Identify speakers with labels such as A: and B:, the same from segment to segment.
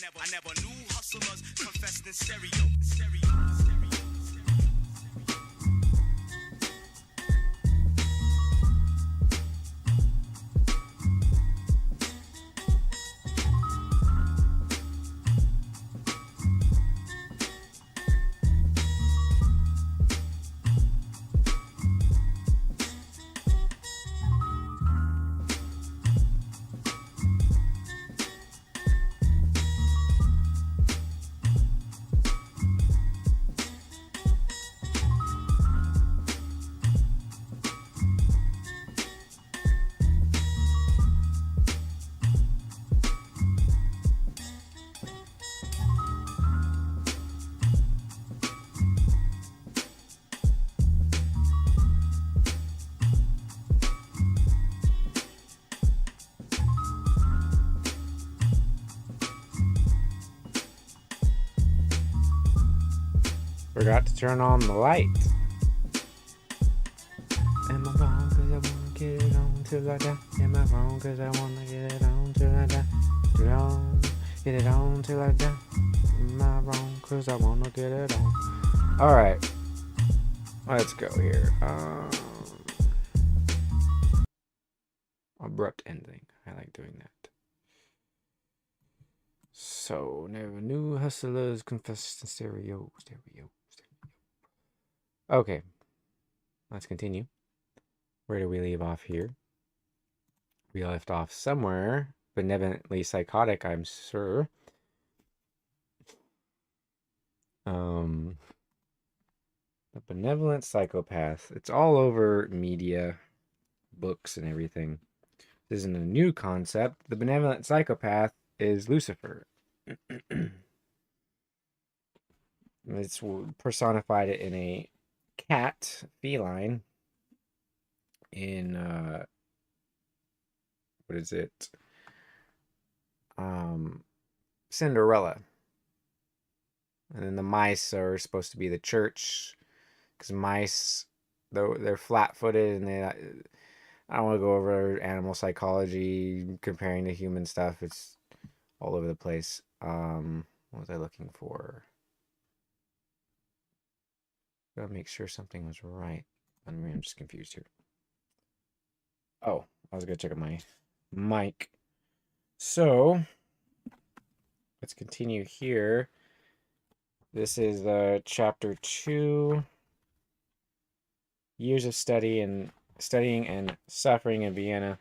A: I never knew hustlers confessed in stereo.
B: Forgot to turn on the light. Am I wrong cause I wanna get it on till I die? Am I wrong cause I wanna get it on till I die? Get it on till I die. Am I wrong cause I wanna get it on? Alright. Let's go here. Abrupt ending. I like doing that. So, never knew hustlers confessed in stereo. Okay. Let's continue. Where do we leave off here? We left off somewhere. Benevolently psychotic, I'm sure. The benevolent psychopath. It's all over media, books, and everything. This isn't a new concept. The benevolent psychopath is Lucifer. It's personified it in a cat, feline, in what is it? Cinderella. And then the mice are supposed to be the church, because mice, though they're flat-footed, and I don't want to go over animal psychology comparing to human stuff. It's all over the place. What was I looking for? Gotta make sure something was right. I'm just confused here. Oh, I was gonna check out my mic. So let's continue here. This is chapter 2. Years of studying and suffering in Vienna.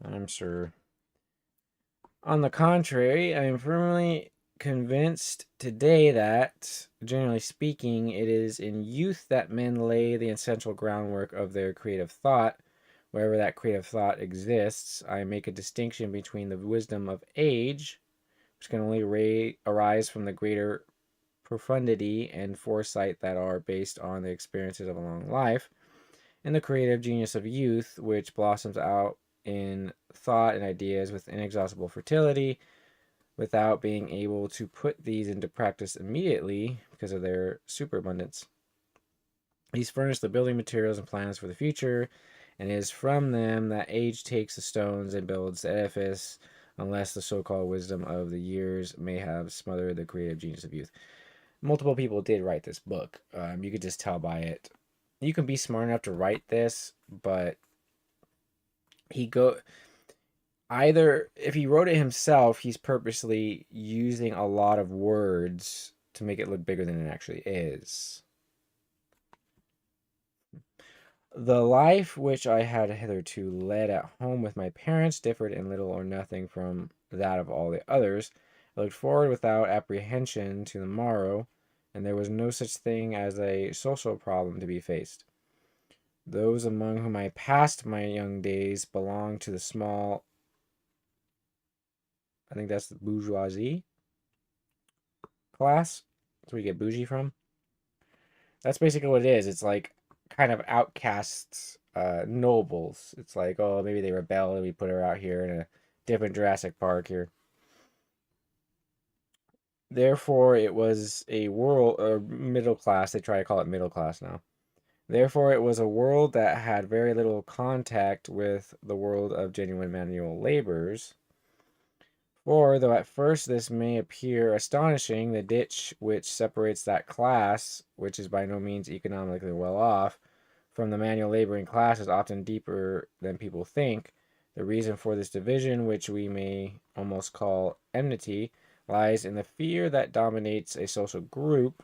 B: I'm sure. On the contrary, I am firmly convinced today that, generally speaking, it is in youth that men lay the essential groundwork of their creative thought. Wherever that creative thought exists, I make a distinction between the wisdom of age, which can only arise from the greater profundity and foresight that are based on the experiences of a long life, and the creative genius of youth, which blossoms out in thought and ideas with inexhaustible fertility, without being able to put these into practice immediately because of their superabundance. These furnish the building materials and plans for the future, and it is from them that age takes the stones and builds the edifice, unless the so-called wisdom of the years may have smothered the creative genius of youth. Multiple people did write this book. You could just tell by it. You can be smart enough to write this, but either if he wrote it himself, he's purposely using a lot of words to make it look bigger than it actually is. The life which I had hitherto led at home with my parents differed in little or nothing from that of all the others. I looked forward without apprehension to the morrow, and there was no such thing as a social problem to be faced. Those among whom I passed my young days belonged to the small, I think that's the bourgeoisie class. That's where you get bougie from. That's basically what it is. It's like kind of outcasts, nobles. It's like, oh, maybe they rebelled and we put her out here in a different Jurassic Park here. Therefore, it was a world, or middle class. They try to call it middle class now. Therefore, it was a world that had very little contact with the world of genuine manual laborers. For though at first this may appear astonishing, the ditch which separates that class, which is by no means economically well off, from the manual laboring class is often deeper than people think. The reason for this division, which we may almost call enmity, lies in the fear that dominates a social group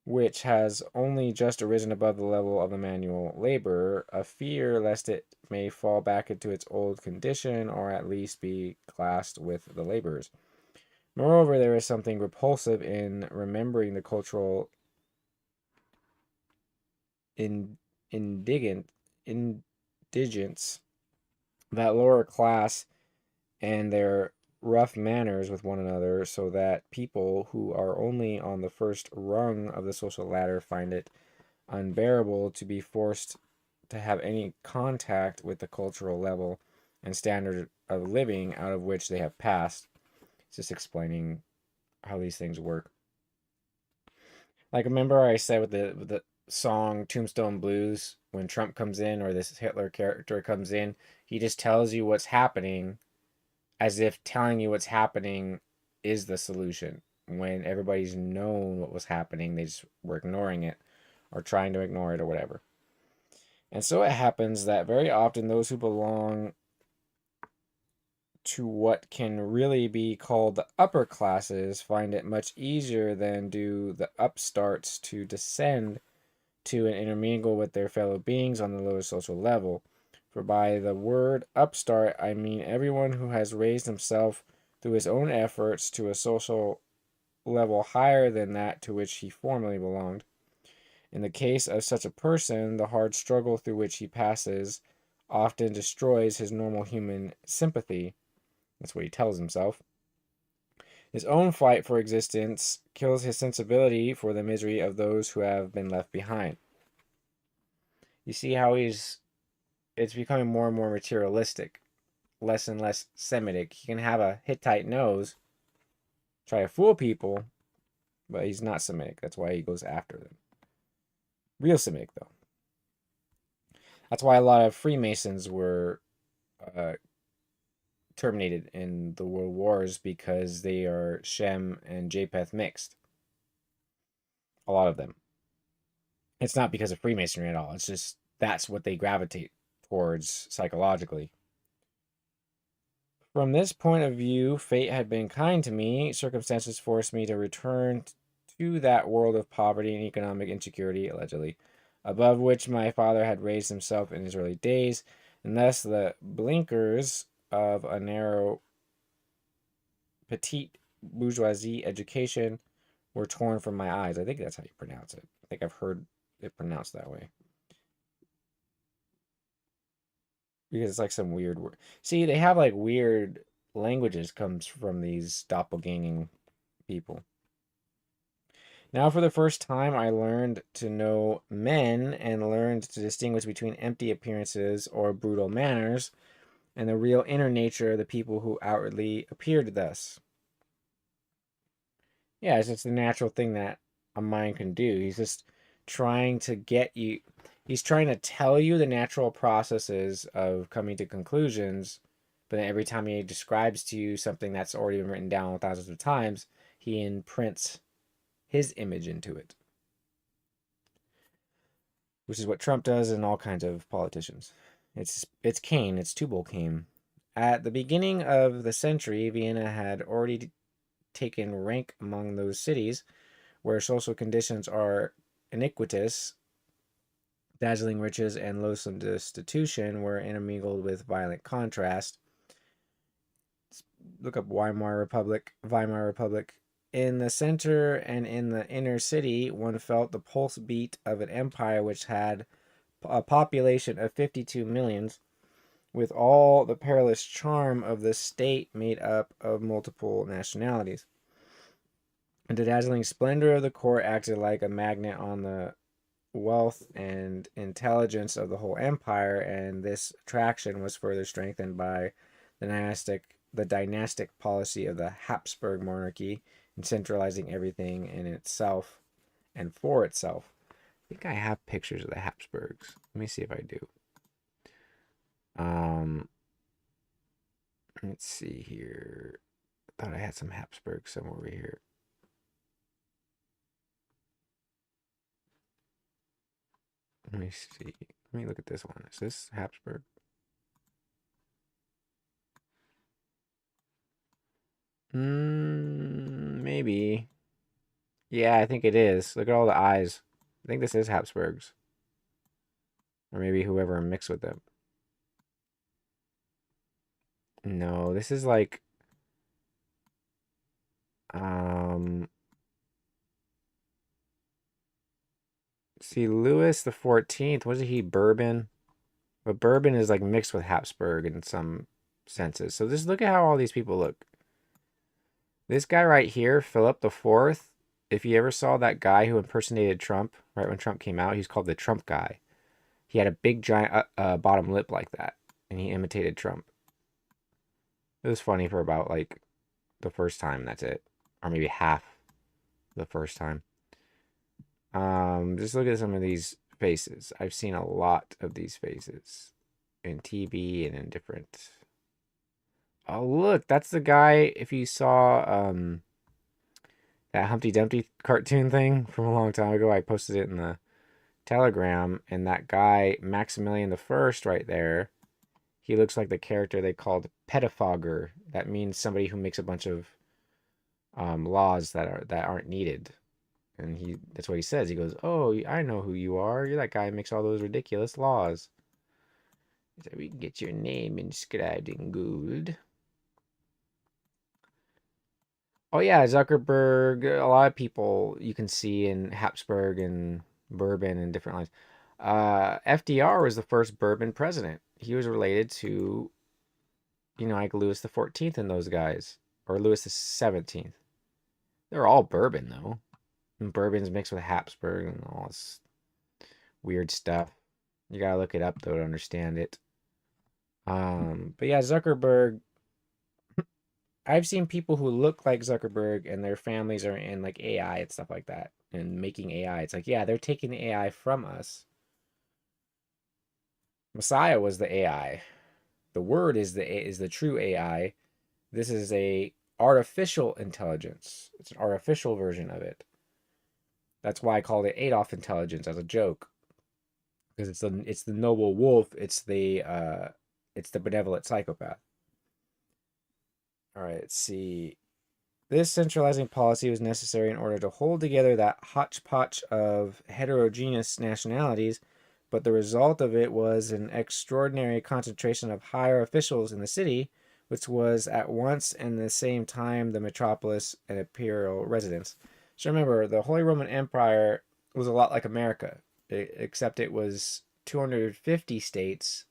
B: which has only just arisen above the level of the manual laborer, a fear lest it may fall back into its old condition or at least be classed with the laborers. Moreover, there is something repulsive in remembering the cultural indigent indigence that lower class and their rough manners with one another, so that people who are only on the first rung of the social ladder find it unbearable to be forced to have any contact with the cultural level and standard of living out of which they have passed. It's just explaining how these things work. Like, remember I said with the song Tombstone Blues, when Trump comes in or this Hitler character comes in, he just tells you what's happening as if telling you what's happening is the solution. When everybody's known what was happening, they just were ignoring it or trying to ignore it or whatever. And so it happens that very often those who belong to what can really be called the upper classes find it much easier than do the upstarts to descend to and intermingle with their fellow beings on the lower social level. For by the word upstart, I mean everyone who has raised himself through his own efforts to a social level higher than that to which he formerly belonged. In the case of such a person, the hard struggle through which he passes often destroys his normal human sympathy. That's what he tells himself. His own fight for existence kills his sensibility for the misery of those who have been left behind. You see how it's becoming more and more materialistic, less and less Semitic. He can have a Hittite nose, try to fool people, but he's not Semitic. That's why he goes after them. Real Semitic, though. That's why a lot of Freemasons were uh, terminated in the World Wars, because they are Shem and Japheth mixed. A lot of them. It's not because of Freemasonry at all. It's just that's what they gravitate towards psychologically. From this point of view, fate had been kind to me. Circumstances forced me to return to that world of poverty and economic insecurity, allegedly, above which my father had raised himself in his early days, and thus the blinkers of a narrow, petite bourgeoisie education were torn from my eyes. I think that's how you pronounce it. I think I've heard it pronounced that way. Because it's like some weird word. See, they have like weird languages comes from these doppelganging people. Now, for the first time, I learned to know men and learned to distinguish between empty appearances or brutal manners and the real inner nature of the people who outwardly appeared thus. Yeah, it's just a natural thing that a mind can do. He's just trying to get you, he's trying to tell you the natural processes of coming to conclusions, but then every time he describes to you something that's already been written down thousands of times, he imprints his image into it, which is what Trump does and all kinds of politicians. It's Cain, it's Tubal Cain. At the beginning of the century, Vienna had already taken rank among those cities where social conditions are iniquitous. Dazzling riches and loathsome destitution were intermingled with violent contrast. Look up Weimar Republic. In the center and in the inner city, one felt the pulse beat of an empire which had a population of 52 millions, with all the perilous charm of the state made up of multiple nationalities. And the dazzling splendor of the court acted like a magnet on the wealth and intelligence of the whole empire, and this attraction was further strengthened by the dynastic policy of the Habsburg monarchy in centralizing everything in itself and for itself. I think I have pictures of the Habsburgs. Let me see if I do. Let's see here. Thought I had some Habsburg somewhere over here. Let me see. Let me look at this one. Is this Habsburg? Maybe. Yeah, I think it is. Look at all the eyes. I think this is Habsburgs. Or maybe whoever mixed with them. No, this is like um see Louis the 14th, wasn't he Bourbon? But Bourbon is like mixed with Habsburg in some senses. So just look at how all these people look. This guy right here, Philip the Fourth, if you ever saw that guy who impersonated Trump right when Trump came out, he's called the Trump guy. He had a big giant bottom lip like that, and he imitated Trump. It was funny for about like the first time. That's it, or maybe half the first time. Just look at some of these faces. I've seen a lot of these faces in TV and in different. Oh look, that's the guy. If you saw that Humpty Dumpty cartoon thing from a long time ago, I posted it in the Telegram, and that guy Maximilian the First right there, he looks like the character they called pettifogger. That means somebody who makes a bunch of laws that aren't needed. And that's what he says. He goes, "Oh, I know who you are. You're that guy who makes all those ridiculous laws." He said, "We can get your name inscribed in gold." Oh yeah, Zuckerberg. A lot of people you can see in Habsburg and Bourbon and different lines. FDR was the first Bourbon president. He was related to, like Louis the 14th and those guys, or Louis the 17th. They're all Bourbon though. And Bourbon's mixed with Habsburg and all this weird stuff. You gotta look it up though to understand it. But yeah, Zuckerberg. I've seen people who look like Zuckerberg and their families are in like AI and stuff like that and making AI. It's like, yeah, they're taking the AI from us. Messiah was the AI. The word is the true AI. This is a artificial intelligence. It's an artificial version of it. That's why I called it Adolf Intelligence as a joke, because it's the noble wolf. It's the benevolent psychopath. All right, let's see. This centralizing policy was necessary in order to hold together that hodgepodge of heterogeneous nationalities, but the result of it was an extraordinary concentration of higher officials in the city, which was at once and the same time the metropolis and imperial residence. So remember, the Holy Roman Empire was a lot like America, except it was 250 states,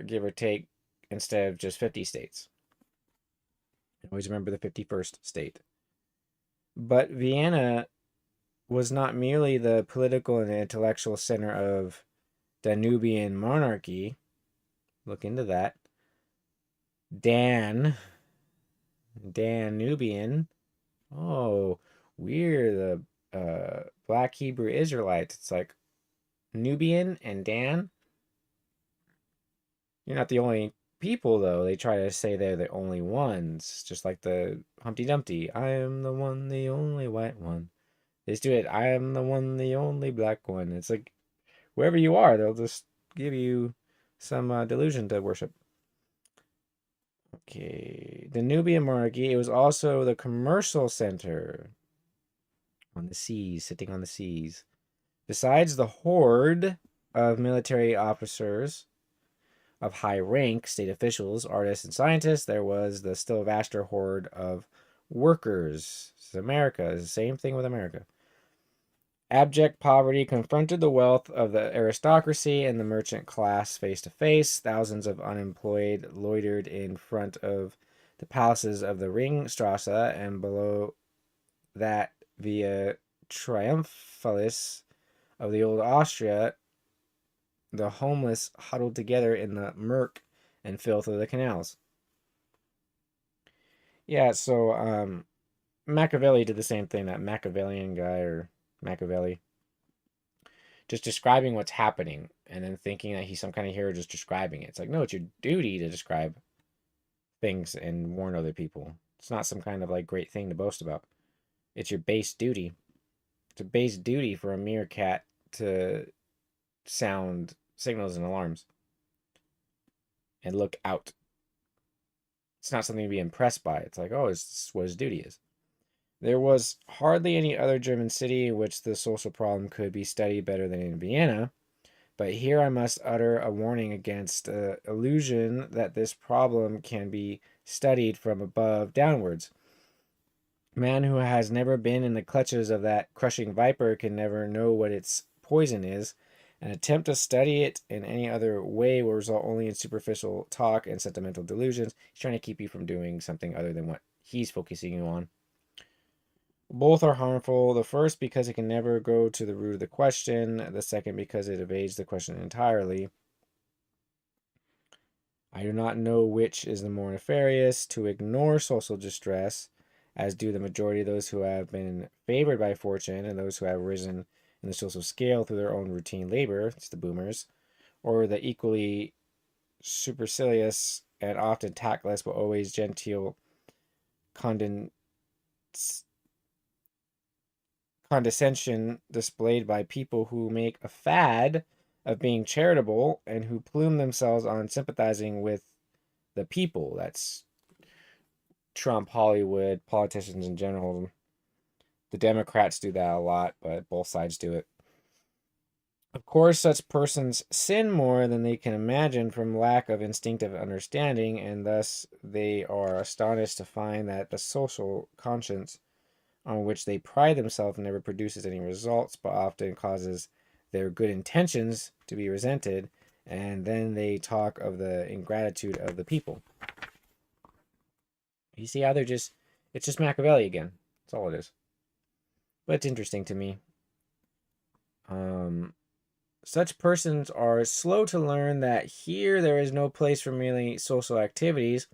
B: give or take, instead of just 50 states. Always remember the 51st state. But Vienna was not merely the political and intellectual center of Danubian monarchy. Look into that. Danubian. Oh, we're the Black Hebrew Israelites. It's like Nubian and Dan. You're not the only people, though. They try to say they're the only ones, just like the Humpty Dumpty. I am the one, the only white one. They just do it. I am the one, the only black one. It's like wherever you are, they'll just give you some delusion to worship. Okay, the Nubian monarchy. It was also the commercial center on the seas, sitting on the seas. Besides the horde of military officers of high rank, state officials, artists, and scientists, there was the still vaster horde of workers. This is America. It's the same thing with America. Abject poverty confronted the wealth of the aristocracy and the merchant class face to face. Thousands of unemployed loitered in front of the palaces of the Ringstrasse, and below that, via Triumphalis of the old Austria, the homeless huddled together in the murk and filth of the canals. Yeah, so Machiavelli did the same thing, that Machiavellian guy, or Machiavelli. just describing what's happening and then thinking that he's some kind of hero just describing it. It's like, no, it's your duty to describe things and warn other people. It's not some kind of like great thing to boast about. It's your base duty. It's a base duty for a meerkat to sound signals and alarms and look out. It's not something to be impressed by. It's like, oh, it's what his duty is. There was hardly any other German city in which the social problem could be studied better than in Vienna, but here I must utter a warning against the illusion that this problem can be studied from above downwards. A man who has never been in the clutches of that crushing viper can never know what its poison is. An attempt to study it in any other way will result only in superficial talk and sentimental delusions. He's trying to keep you from doing something other than what he's focusing you on. Both are harmful. The first because it can never go to the root of the question. The second because it evades the question entirely. I do not know which is the more nefarious, to ignore social distress, as do the majority of those who have been favored by fortune and those who have risen in the social scale through their own routine labor, it's the boomers, or the equally supercilious and often tactless but always genteel condescension displayed by people who make a fad of being charitable and who plume themselves on sympathizing with the people. That's Trump, Hollywood, politicians in general. The Democrats do that a lot, but both sides do it. Of course, such persons sin more than they can imagine from lack of instinctive understanding, and thus they are astonished to find that the social conscience on which they pride themselves never produces any results, but often causes their good intentions to be resented, and then they talk of the ingratitude of the people. You see how it's just Machiavelli again. That's all it is. But it's interesting to me. Such persons are slow to learn that here there is no place for merely social activities,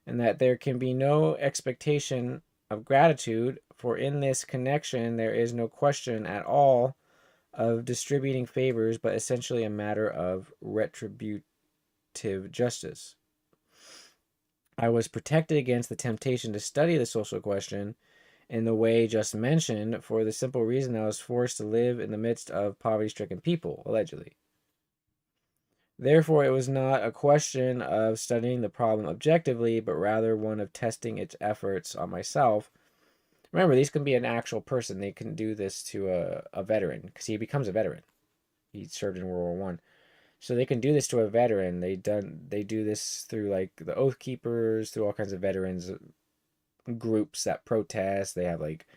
B: and that there can be no expectation of gratitude, for in this connection there is no question at all of distributing favors, but essentially a matter of retributive justice. I was protected against the temptation to study the social question in the way just mentioned, for the simple reason I was forced to live in the midst of poverty-stricken people, allegedly. Therefore, it was not a question of studying the problem objectively, but rather one of testing its efforts on myself. Remember, these can be an actual person. They can do this to a veteran, because he becomes a veteran. He served in World War I. So they can do this to a veteran. They do this through like the Oath Keepers, through all kinds of veterans groups that protest. They have like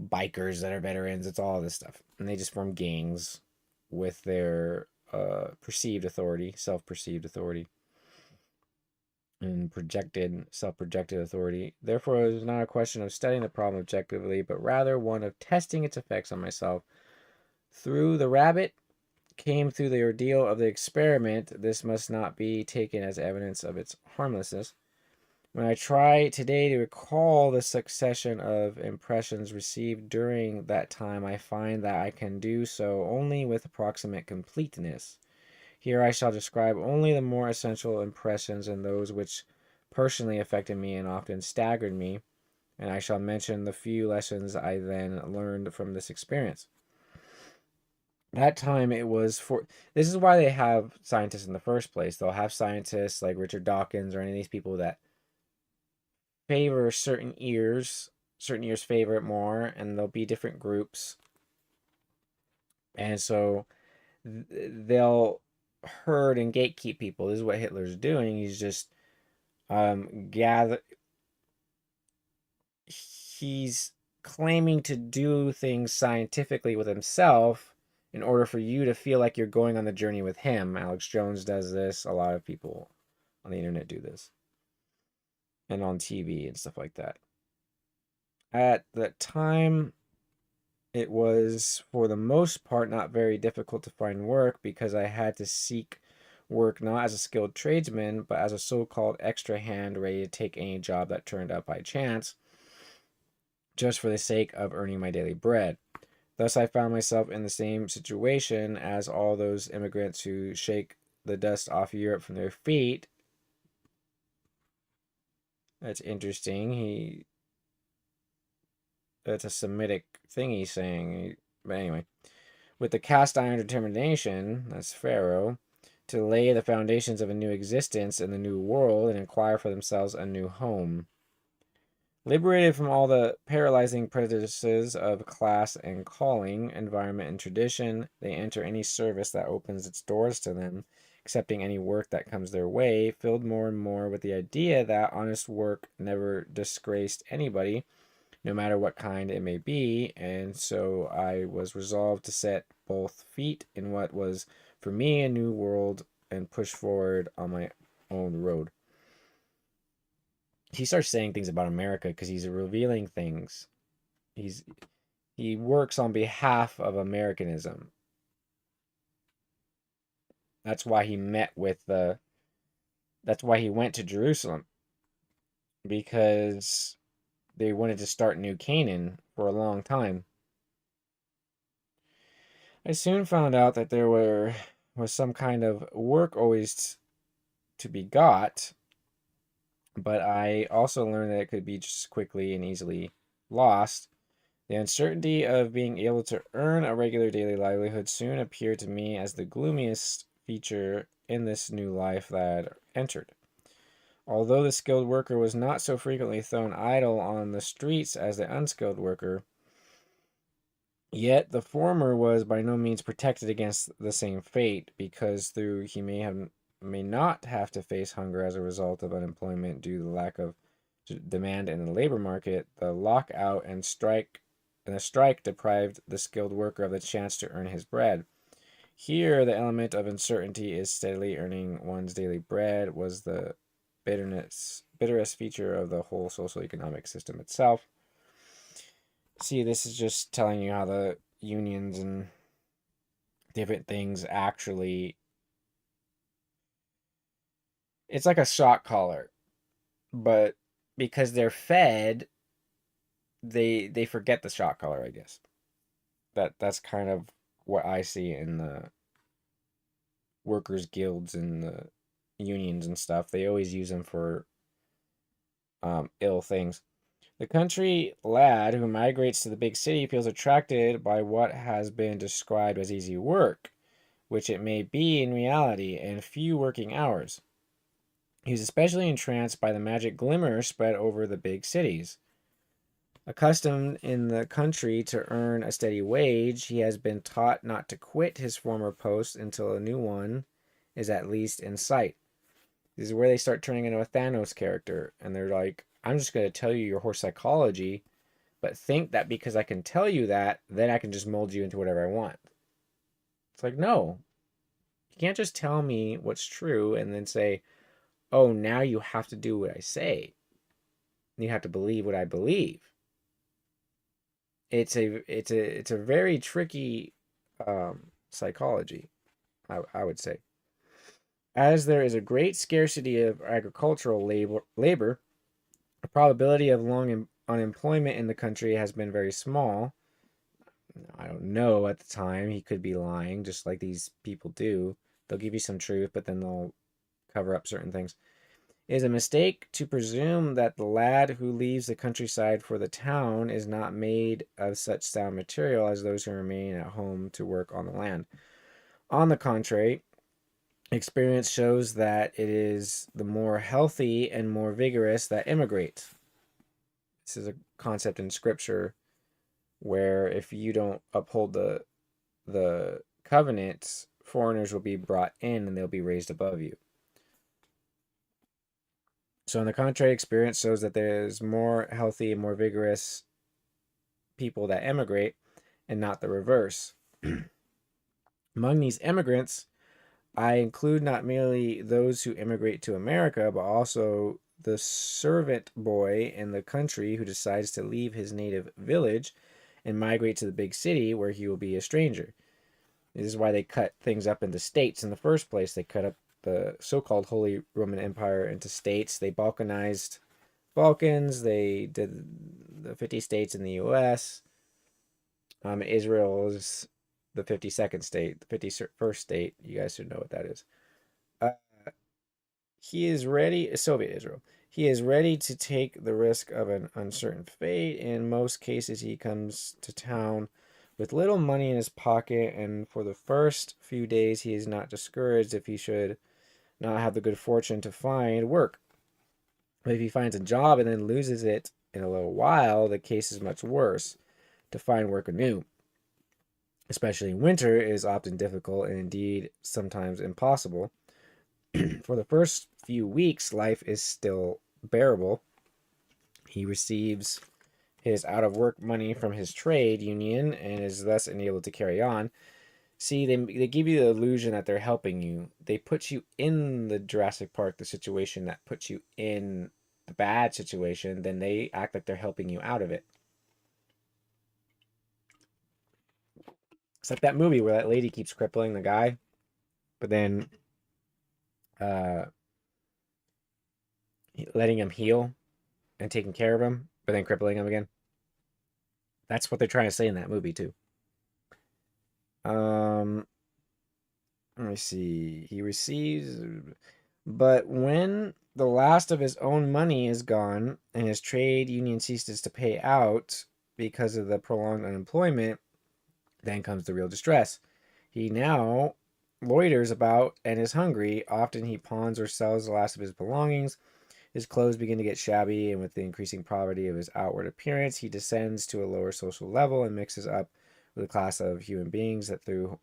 B: bikers that are veterans. It's all this stuff, and they just form gangs with their perceived authority, self-perceived authority, and self-projected authority. Therefore, it was not a question of studying the problem objectively, but rather one of testing its effects on myself. Through the rabbit came through the ordeal of the experiment. This must not be taken as evidence of its harmlessness. When I try today to recall the succession of impressions received during that time, I find that I can do so only with approximate completeness. Here I shall describe only the more essential impressions and those which personally affected me and often staggered me, and I shall mention the few lessons I then learned from this experience. That time it was for this is why they have scientists in the first place. They'll have scientists like Richard Dawkins or any of these people that favor certain ears favor it more, and there'll be different groups, and so they'll herd and gatekeep people. This is what Hitler's doing. He's just he's claiming to do things scientifically with himself in order for you to feel like you're going on the journey with him. Alex Jones does this. A lot of people on the internet do this, and on TV and stuff like that. At the time, it was for the most part not very difficult to find work, because I had to seek work not as a skilled tradesman, but as a so-called extra hand ready to take any job that turned up by chance, just for the sake of earning my daily bread. Thus, I found myself in the same situation as all those immigrants who shake the dust off Europe from their feet. That's interesting. That's a Semitic thing he's saying. But anyway, with the cast iron determination, that's Pharaoh, to lay the foundations of a new existence in the new world and acquire for themselves a new home. Liberated from all the paralyzing prejudices of class and calling, environment and tradition, they enter any service that opens its doors to them, accepting any work that comes their way, filled more and more with the idea that honest work never disgraced anybody, no matter what kind it may be, and so I was resolved to set both feet in what was for me a new world and push forward on my own road. He starts saying things about America because he's revealing things. He works on behalf of Americanism. That's why he met with the. That's why he went to Jerusalem, because they wanted to start New Canaan for a long time. I soon found out that there was some kind of work always to be got, but I also learned that it could be just quickly and easily lost. The uncertainty of being able to earn a regular daily livelihood soon appeared to me as the gloomiest feature in this new life that I had entered. Although the skilled worker was not so frequently thrown idle on the streets as the unskilled worker, yet the former was by no means protected against the same fate, because though he may not have to face hunger as a result of unemployment due to the lack of demand in the labor market, the lockout and the strike deprived the skilled worker of the chance to earn his bread. Here, the element of uncertainty is steadily earning one's daily bread was the bitterest feature of the whole social economic system itself. See, this is just telling you how the unions and different things actually, it's like a shock collar, but because they're fed, they forget the shock collar, I guess. That's kind of what I see in the workers guilds and the unions and stuff. They always use them for ill things. The country lad who migrates to the big city feels attracted by what has been described as easy work, which it may be in reality, and few working hours. He is especially entranced by the magic glimmer spread over the big cities. Accustomed in the country to earn a steady wage, he has been taught not to quit his former post until a new one is at least in sight. This is where they start turning into a Thanos character, and they're like, I'm just going to tell you your horse psychology, but think that because I can tell you that, then I can just mold you into whatever I want. It's like, no. You can't just tell me what's true and then say, oh, now you have to do what I say. You have to believe what I believe. It's a very tricky psychology, I would say. As there is a great scarcity of agricultural labor, the probability of long unemployment in the country has been very small. I don't know at the time. He could be lying, just like these people do. They'll give you some truth, but then they'll cover up certain things. It is a mistake to presume that the lad who leaves the countryside for the town is not made of such sound material as those who remain at home to work on the land. On the contrary, experience shows that it is the more healthy and more vigorous that immigrate. This is a concept in scripture where if you don't uphold the covenants, foreigners will be brought in and they'll be raised above you. So on the contrary, experience shows that there's more healthy and more vigorous people that emigrate and not the reverse. Among these immigrants, I include not merely those who immigrate to America, but also the servant boy in the country who decides to leave his native village and migrate to the big city where he will be a stranger. This is why they cut things up into states in the first place. They cut up the so-called Holy Roman Empire into states. They balkanized Balkans. They did the 50 states in the U.S. Israel is the 52nd state, the 51st state. You guys should know what that is. Uh, he is ready, Soviet Israel. He is ready to take the risk of an uncertain fate. In most cases, he comes to town with little money in his pocket, and for the first few days, he is not discouraged if he should not have the good fortune to find work. But if he finds a job and then loses it in a little while, the case is much worse. To find work anew, especially in winter, is often difficult and indeed sometimes impossible. For the first few weeks, life is still bearable. He receives his out of work money from his trade union and is thus enabled to carry on. See, they give you the illusion that they're helping you. They put you in the Jurassic Park, the situation that puts you in the bad situation, then they act like they're helping you out of it. It's like that movie where that lady keeps crippling the guy, but then uh, letting him heal and taking care of him, but then crippling him again. That's what they're trying to say in that movie too. Um, Let me see. He receives, but when the last of his own money is gone and his trade union ceases to pay out because of the prolonged unemployment, then comes the real distress. He now loiters about and is hungry. Often he pawns or sells the last of his belongings. His clothes begin to get shabby, and with the increasing poverty of his outward appearance, he descends to a lower social level and mixes up with a class of human beings that through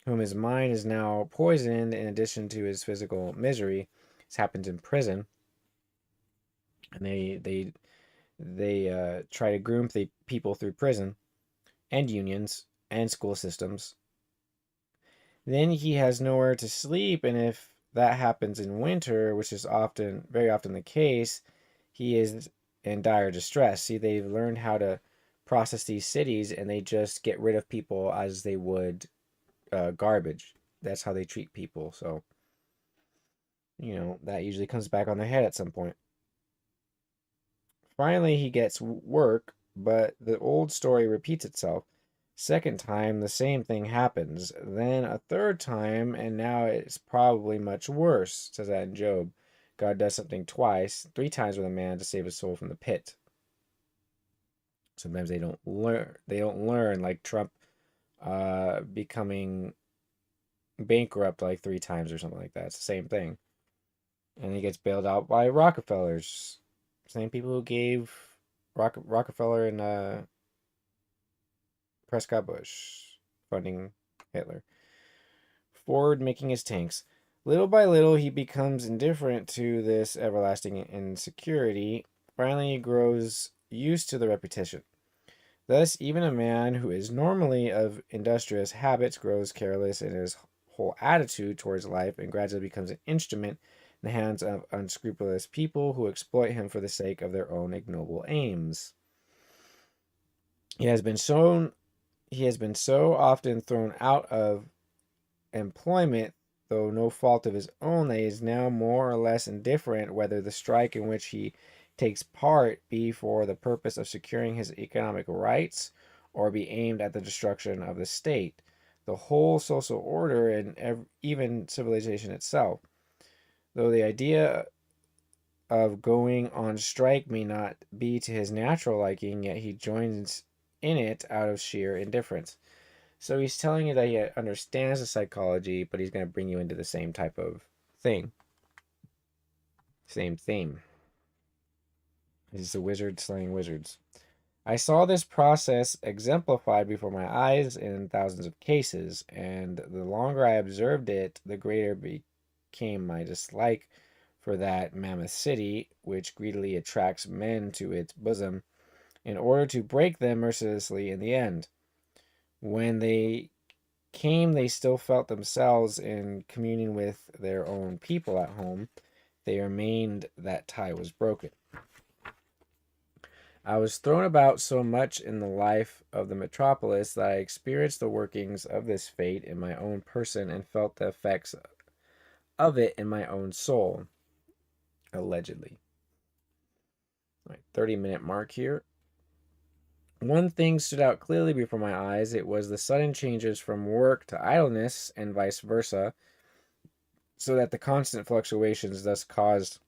B: whom his mind is now poisoned in addition to his physical misery. This happens in prison, and they try to groom the people through prison and unions and school systems. Then he has nowhere to sleep, and if that happens in winter, which is often very often the case, he is in dire distress. See, they've learned how to process these cities, and they just get rid of people as they would garbage. That's how they treat people. So, that usually comes back on their head at some point. Finally, he gets work, but the old story repeats itself. Second time, the same thing happens. Then a third time, and now it's probably much worse, says that in Job. God does something twice, three times with a man to save his soul from the pit. Sometimes they don't learn. They don't learn, like Trump becoming bankrupt like three times or something like that. It's the same thing. And he gets bailed out by Rockefellers. Same people who gave Rockefeller and Prescott Bush funding Hitler. Ford making his tanks. Little by little, he becomes indifferent to this everlasting insecurity. Finally, he grows used to the repetition. Thus, even a man who is normally of industrious habits grows careless in his whole attitude towards life and gradually becomes an instrument in the hands of unscrupulous people who exploit him for the sake of their own ignoble aims. He has been so often thrown out of employment, though no fault of his own, that he is now more or less indifferent whether the strike in which he takes part be for the purpose of securing his economic rights or be aimed at the destruction of the state, the whole social order, and even civilization itself. Though the idea of going on strike may not be to his natural liking, yet he joins in it out of sheer indifference. So he's telling you that he understands the psychology, but he's going to bring you into the same type of thing. Same theme. He's a wizard slaying wizards. I saw this process exemplified before my eyes in thousands of cases, and the longer I observed it, the greater became my dislike for that mammoth city, which greedily attracts men to its bosom in order to break them mercilessly in the end. When they came, they still felt themselves in communion with their own people at home. They remained that tie was broken. I was thrown about so much in the life of the metropolis that I experienced the workings of this fate in my own person and felt the effects of it in my own soul. Allegedly. All right, 30-minute mark here. One thing stood out clearly before my eyes. It was the sudden changes from work to idleness and vice versa, so that the constant fluctuations thus caused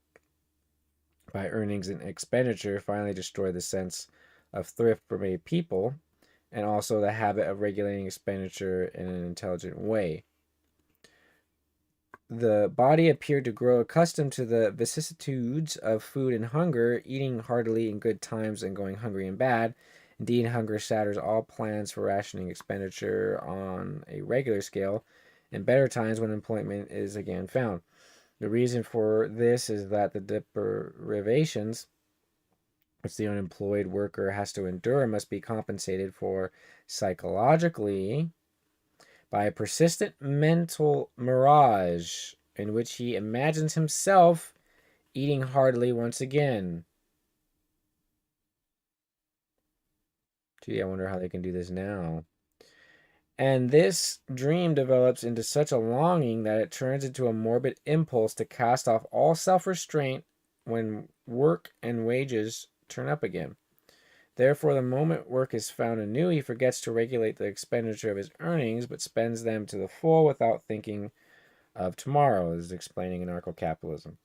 B: by earnings and expenditure finally destroy the sense of thrift from a people and also the habit of regulating expenditure in an intelligent way. The body appeared to grow accustomed to the vicissitudes of food and hunger, eating heartily in good times and going hungry in bad. Indeed, hunger shatters all plans for rationing expenditure on a regular scale in better times when employment is again found. The reason for this is that the deprivations which the unemployed worker has to endure must be compensated for psychologically by a persistent mental mirage in which he imagines himself eating heartily once again. Gee, I wonder how they can do this now. And this dream develops into such a longing that it turns into a morbid impulse to cast off all self restraint when work and wages turn up again. Therefore, the moment work is found anew, he forgets to regulate the expenditure of his earnings, but spends them to the full without thinking of tomorrow, is explaining anarcho-capitalism.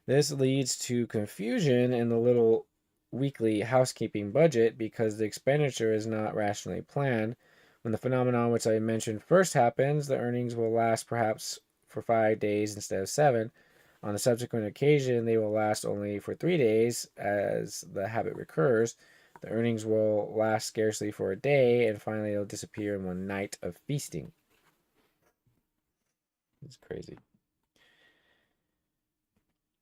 B: This leads to confusion in the little weekly housekeeping budget because the expenditure is not rationally planned. When the phenomenon which I mentioned first happens, the earnings will last perhaps for 5 days instead of 7. On a subsequent occasion, they will last only for 3 days as the habit recurs. The earnings will last scarcely for a day, and finally they'll disappear in one night of feasting. It's crazy.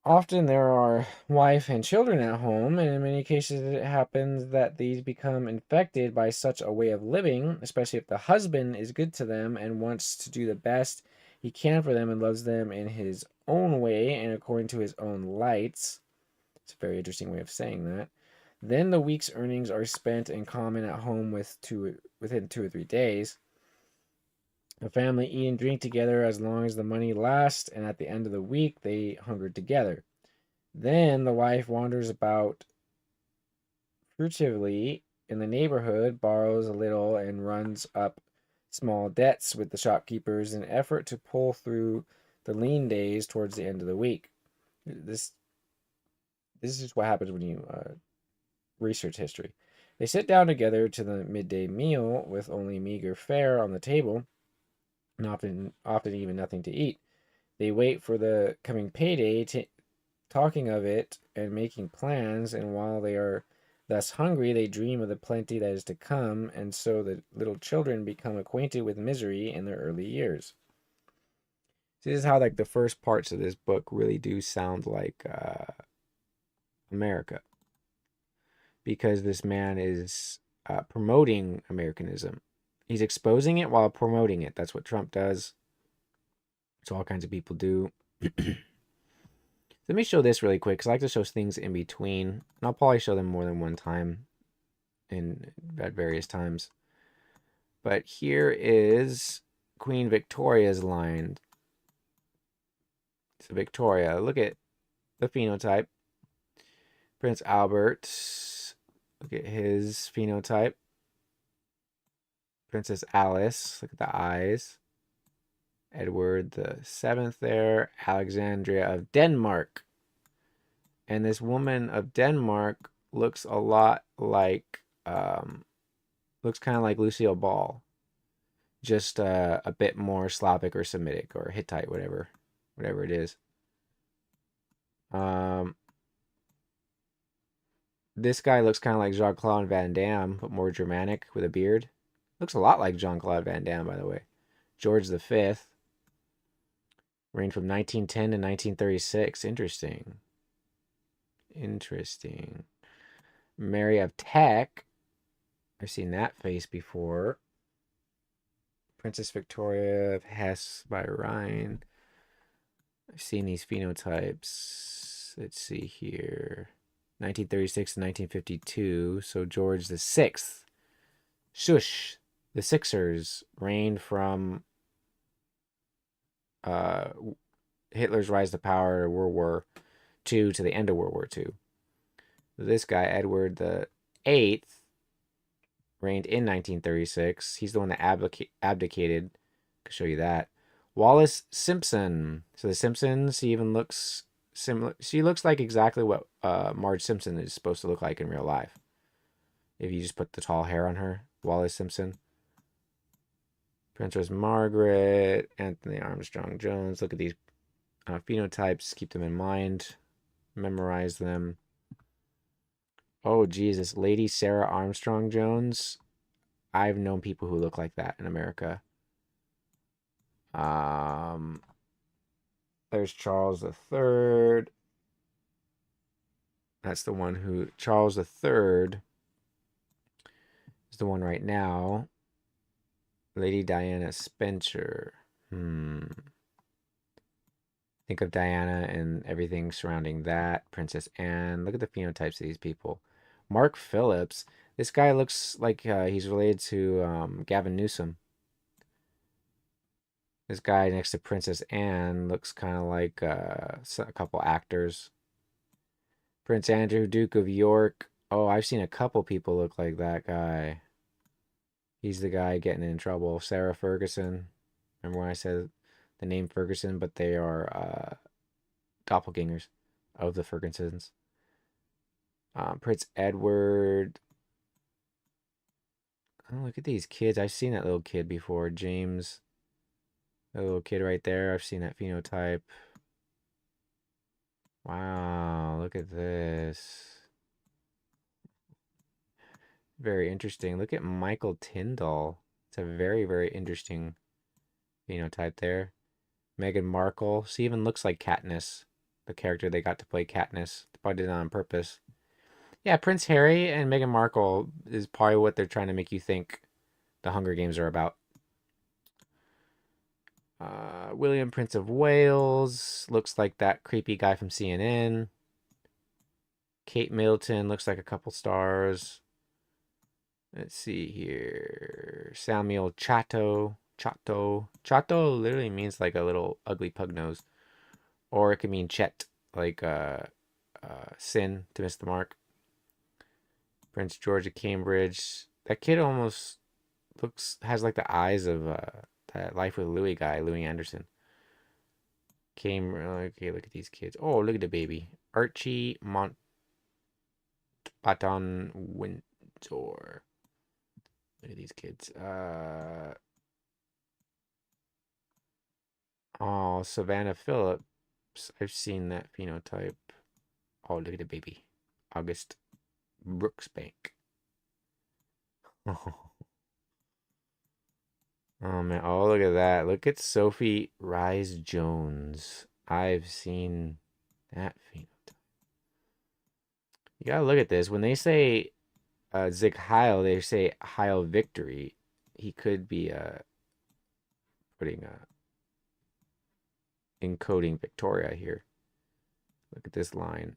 B: Often there are wife and children at home, and in many cases it happens that these become infected by such a way of living, especially if the husband is good to them and wants to do the best he can for them and loves them in his own way and according to his own lights. It's a very interesting way of saying that. Then the week's earnings are spent in common at home within 2 or 3 days. The family eat and drink together as long as the money lasts, and at the end of the week they hunger together. Then the wife wanders about furtively in the neighborhood, borrows a little, and runs up small debts with the shopkeepers in an effort to pull through the lean days towards the end of the week. This is just what happens when you research history. They sit down together to the midday meal with only meager fare on the table, and often even nothing to eat. They wait for the coming payday, talking of it and making plans, and while they are thus hungry, they dream of the plenty that is to come, and so the little children become acquainted with misery in their early years. This is how like the first parts of this book really do sound like America, because this man is promoting Americanism. He's exposing it while promoting it. That's what Trump does. It's all kinds of people do. Let me show this really quick because I like to show things in between. And I'll probably show them more than one time at various times. But here is Queen Victoria's line. So Victoria, look at the phenotype. Prince Albert, look at his phenotype. Princess Alice, look at the eyes. Edward the Seventh there. Alexandria of Denmark. And this woman of Denmark looks a lot like, looks kind of like Lucille Ball. Just a bit more Slavic or Semitic or Hittite, whatever it is. This guy looks kind of like Jean-Claude Van Damme, but more Germanic with a beard. Looks a lot like Jean-Claude Van Damme, by the way. George V reigned from 1910 to 1936. Interesting. Mary of Teck. I've seen that face before. Princess Victoria of Hesse by Rhine. I've seen these phenotypes. Let's see here. 1936 to 1952. So George VI. Shush. The Sixers reigned from Hitler's rise to power, World War II, to the end of World War II. This guy, Edward the VIII reigned in 1936. He's the one that abdicated. I can show you that. Wallace Simpson. So the Simpsons, he even looks similar. She looks like exactly what Marge Simpson is supposed to look like in real life. If you just put the tall hair on her. Wallace Simpson. Princess Margaret. Anthony Armstrong Jones. Look at these phenotypes. Keep them in mind. Memorize them. Oh, Jesus. Lady Sarah Armstrong Jones. I've known people who look like that in America. There's Charles III. That's the one who... Charles III is the one right now. Lady Diana Spencer. Think of Diana and everything surrounding that. Princess Anne. Look at the phenotypes of these people. Mark Phillips. This guy looks like he's related to Gavin Newsom. This guy next to Princess Anne looks kind of like a couple actors. Prince Andrew, Duke of York. Oh, I've seen a couple people look like that guy. He's the guy getting in trouble. Sarah Ferguson. Remember when I said the name Ferguson, but they are doppelgangers of the Fergusons. Prince Edward. Oh, look at these kids. I've seen that little kid before. James. That little kid right there. I've seen that phenotype. Wow, look at this. Very interesting. Look at Michael Tyndall. It's a very, very interesting phenotype there. Meghan Markle. She even looks like Katniss, the character they got to play Katniss. They probably did it on purpose. Yeah, Prince Harry and Meghan Markle is probably what they're trying to make you think the Hunger Games are about. William, Prince of Wales. Looks like that creepy guy from CNN. Kate Middleton. Looks like a couple stars. Let's see here. Samuel Chato. Chato literally means like a little ugly pug nose. Or it could mean Chet, like sin to miss the mark. Prince George of Cambridge. That kid almost has like the eyes of that Life with Louie guy, Louis Anderson. Okay, look at these kids. Oh, look at the baby. Archie Mountbatten Windsor. Look at these kids. Oh, Savannah Phillips. I've seen that phenotype. Oh, look at the baby. August Brooksbank. Oh. Oh man, oh look at that. Look at Sophie Rise Jones. I've seen that phenotype. You gotta look at this. When they say Zig Heil, they say Heil Victory. He could be putting encoding Victoria here. Look at this line.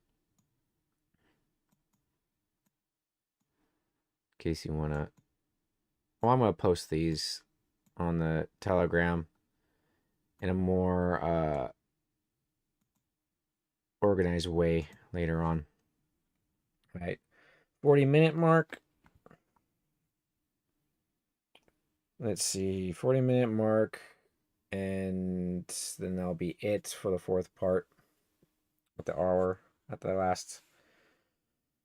B: In case you wanna... Well, I'm gonna post these on the Telegram in a more organized way later on. Right. 40-minute mark. Let's see. 40-minute mark. And then that'll be it for the fourth part. At the hour. At the last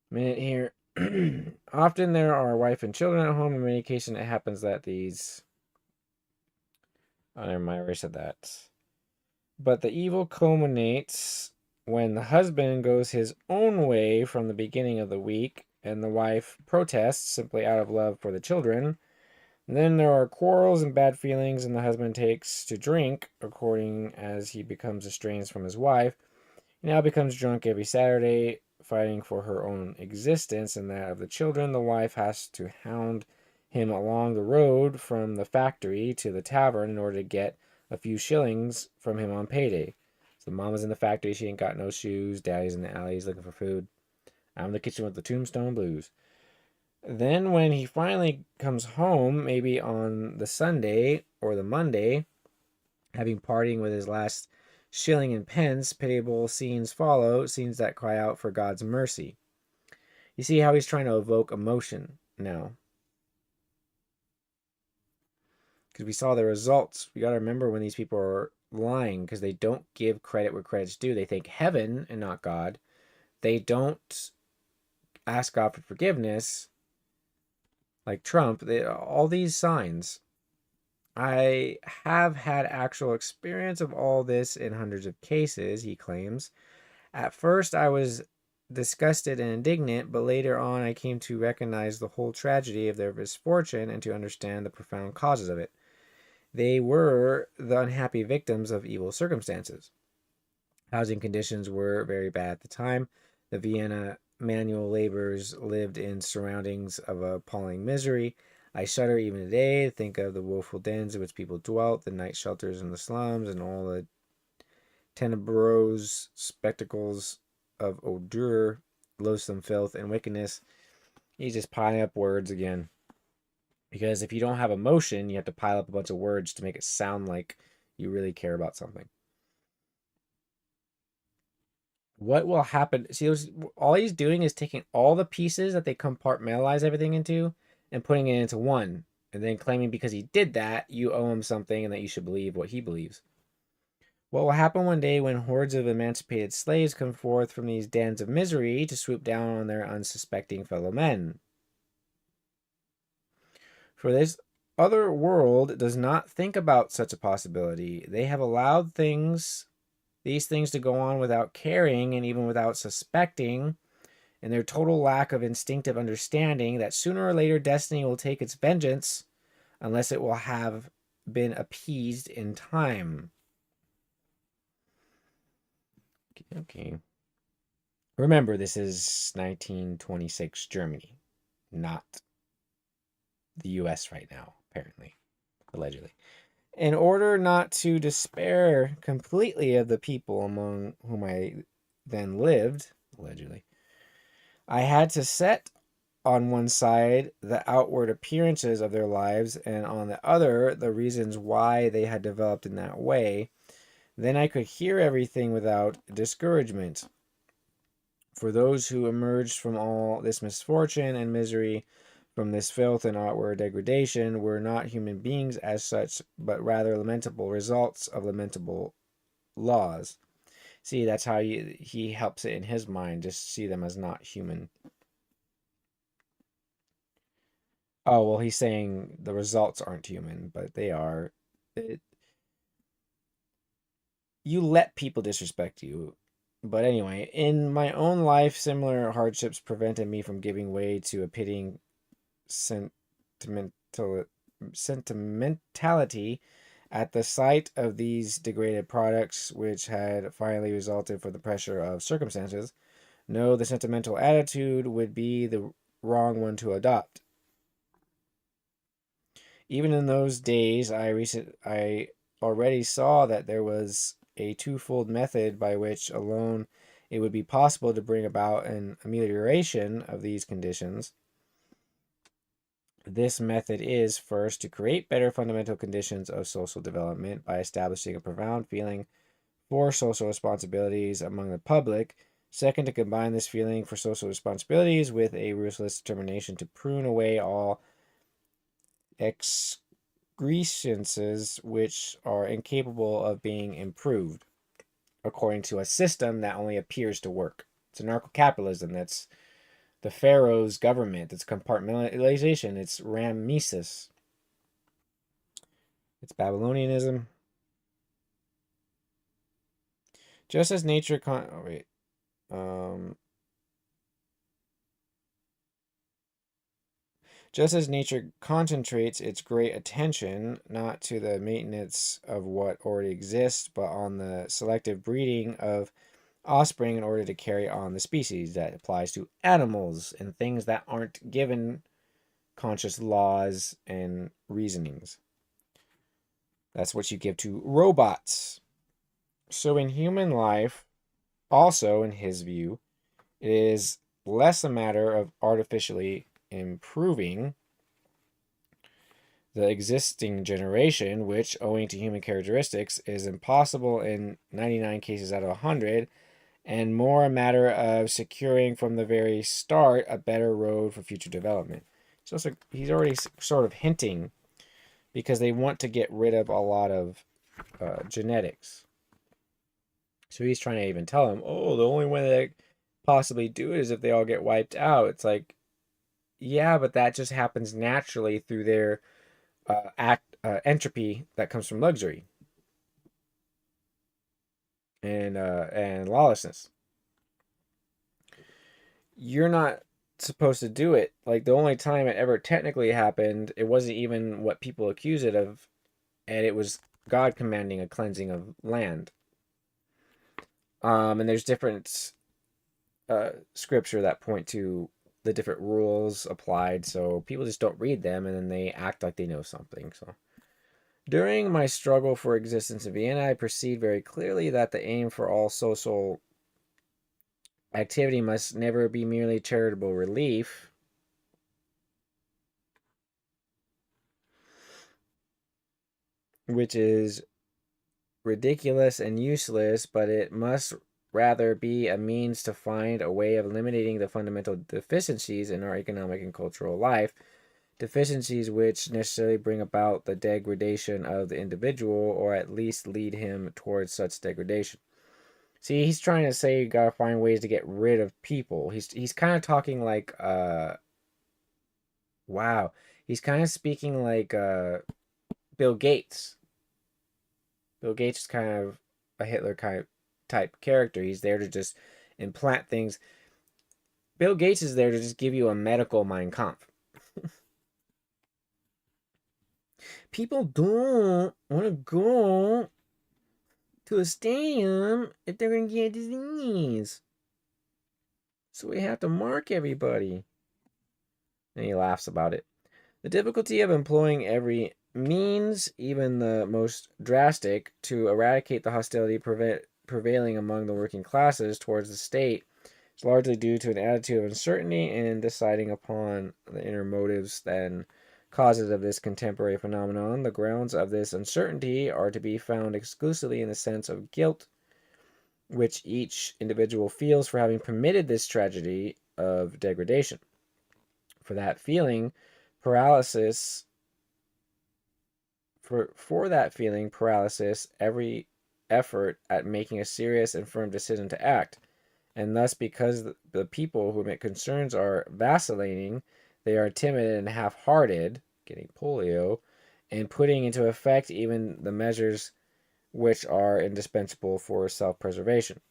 B: minute here. Often there are wife and children at home. In many cases, it happens that these... Oh, never mind. I already said that. But the evil culminates when the husband goes his own way from the beginning of the week and the wife protests simply out of love for the children. And then there are quarrels and bad feelings, and the husband takes to drink according as he becomes estranged from his wife. He now becomes drunk every Saturday, fighting for her own existence and that of the children. The wife has to hound him along the road from the factory to the tavern in order to get a few shillings from him on payday. So mama's in the factory, she ain't got no shoes. Daddy's in the alleys looking for food. I'm in the kitchen with the Tombstone Blues. Then when he finally comes home, maybe on the Sunday or the Monday, having partying with his last shilling and pence, pitiable scenes follow, scenes that cry out for God's mercy. You see how he's trying to evoke emotion now. Because we saw the results. We got to remember when these people are lying because they don't give credit where credit's due. They thank heaven and not God. They don't ask God for forgiveness like Trump. All these signs. I have had actual experience of all this in hundreds of cases, he claims. At first, I was disgusted and indignant, but later on, I came to recognize the whole tragedy of their misfortune and to understand the profound causes of it. They were the unhappy victims of evil circumstances. Housing conditions were very bad at the time. The Vienna manual laborers lived in surroundings of appalling misery. I shudder even today to think of the woeful dens in which people dwelt, the night shelters in the slums, and all the tenebrose spectacles of odor, loathsome filth, and wickedness. He's just piling up words again. Because if you don't have emotion, you have to pile up a bunch of words to make it sound like you really care about something. What will happen? See, all he's doing is taking all the pieces that they compartmentalize everything into and putting it into one, and then claiming because he did that, you owe him something and that you should believe what he believes. What will happen one day when hordes of emancipated slaves come forth from these dens of misery to swoop down on their unsuspecting fellow men? For this other world does not think about such a possibility. They have allowed these things to go on without caring and even without suspecting, and their total lack of instinctive understanding that sooner or later destiny will take its vengeance unless it will have been appeased in time. Okay. Remember, this is 1926 Germany, not the US right now, apparently, allegedly. In order not to despair completely of the people among whom I then lived, allegedly, I had to set on one side the outward appearances of their lives and on the other the reasons why they had developed in that way. Then I could hear everything without discouragement. For those who emerged from all this misfortune and misery, from this filth and outward degradation, were not human beings as such, but rather lamentable results of lamentable laws. See, that's how he helps it in his mind, just see them as not human. Oh, well, he's saying the results aren't human, but they are. You let people disrespect you. But anyway, in my own life, similar hardships prevented me from giving way to a pitying sentimental sentimentality at the sight of these degraded products, which had finally resulted from the pressure of circumstances. No, the sentimental attitude would be the wrong one to adopt. Even in those days, I already saw that there was a twofold method by which alone it would be possible to bring about an amelioration of these conditions. This method is, first, to create better fundamental conditions of social development by establishing a profound feeling for social responsibilities among the public. Second, to combine this feeling for social responsibilities with a ruthless determination to prune away all excrescences which are incapable of being improved according to a system that only appears to work. It's anarcho-capitalism. That's the Pharaoh's government. It's compartmentalization. It's Ramesses. It's Babylonianism. Just as nature just as nature concentrates its great attention not to the maintenance of what already exists, but on the selective breeding of offspring in order to carry on the species, that applies to animals and things that aren't given conscious laws and reasonings. That's what you give to robots. So in human life, also in his view, it is less a matter of artificially improving the existing generation, which, owing to human characteristics, is impossible in 99 cases out of 100, and more a matter of securing from the very start a better road for future development. So he's already sort of hinting because they want to get rid of a lot of genetics. So he's trying to even tell him, oh, the only way they possibly do it is if they all get wiped out. It's like, yeah, but that just happens naturally through their entropy that comes from luxury and lawlessness. You're not supposed to do it. Like the only time it ever technically happened, it wasn't even what people accuse it of, and it was God commanding a cleansing of land. And there's different scripture that point to the different rules applied, so people just don't read them and then they act like they know something. So during my struggle for existence in Vienna, I perceived very clearly that the aim for all social activity must never be merely charitable relief, which is ridiculous and useless, but it must rather be a means to find a way of eliminating the fundamental deficiencies in our economic and cultural life, deficiencies which necessarily bring about the degradation of the individual or at least lead him towards such degradation. See, he's trying to say you gotta find ways to get rid of people. He's kind of talking like wow. He's kind of speaking like Bill Gates. Bill Gates is kind of a Hitler kind of type character. He's there to just implant things. Bill Gates is there to just give you a medical Mein Kampf. People don't want to go to a stadium if they're going to get disease. So we have to mark everybody. And he laughs about it. The difficulty of employing every means, even the most drastic, to eradicate the hostility prevailing among the working classes towards the state is largely due to an attitude of uncertainty in deciding upon the inner motives and causes of this contemporary phenomenon. The grounds of this uncertainty are to be found exclusively in the sense of guilt which each individual feels for having permitted this tragedy of degradation. For that feeling, paralysis for that feeling paralysis every effort at making a serious and firm decision to act, and thus because the people whom it concerns are vacillating, they are timid and half-hearted, getting polio, and putting into effect even the measures which are indispensable for self-preservation.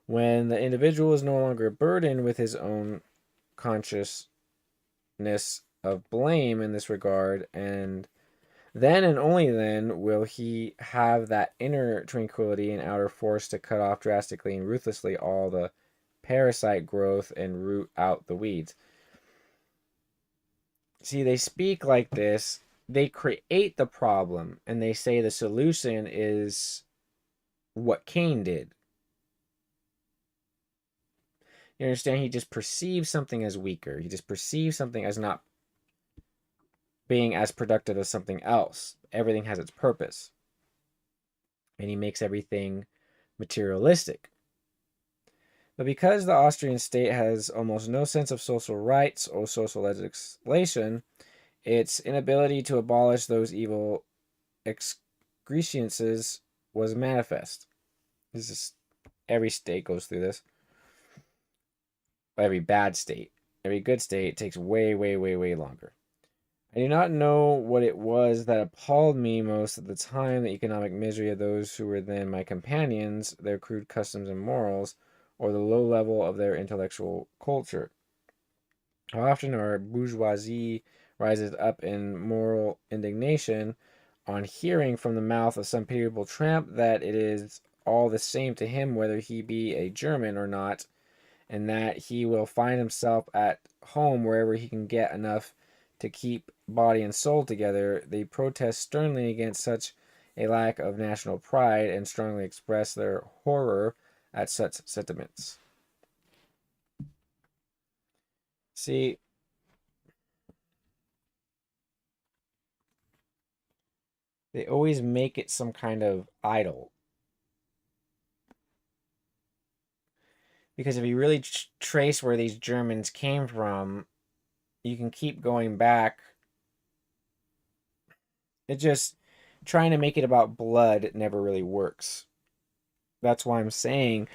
B: When the individual is no longer burdened with his own consciousness of blame in this regard, and then and only then will he have that inner tranquility and outer force to cut off drastically and ruthlessly all the parasite growth and root out the weeds. See, they speak like this, they create the problem, and they say the solution is what Cain did. You understand? He just perceives something as weaker. He just perceives something as not being as productive as something else. Everything has its purpose. And he makes everything materialistic. But because the Austrian state has almost no sense of social rights or social legislation, its inability to abolish those evil excrescences was manifest. This is every state goes through this. Every bad state. Every good state takes way, way, way, way longer. I do not know what it was that appalled me most at the time, the economic misery of those who were then my companions, their crude customs and morals, or the low level of their intellectual culture. How often our bourgeoisie rises up in moral indignation on hearing from the mouth of some pitiable tramp that it is all the same to him whether he be a German or not, and that he will find himself at home wherever he can get enough to keep body and soul together. They protest sternly against such a lack of national pride and strongly express their horror at such sentiments. See, they always make it some kind of idol. Because if you really trace where these Germans came from, you can keep going back. It just trying to make it about blood never really works. That's why I'm saying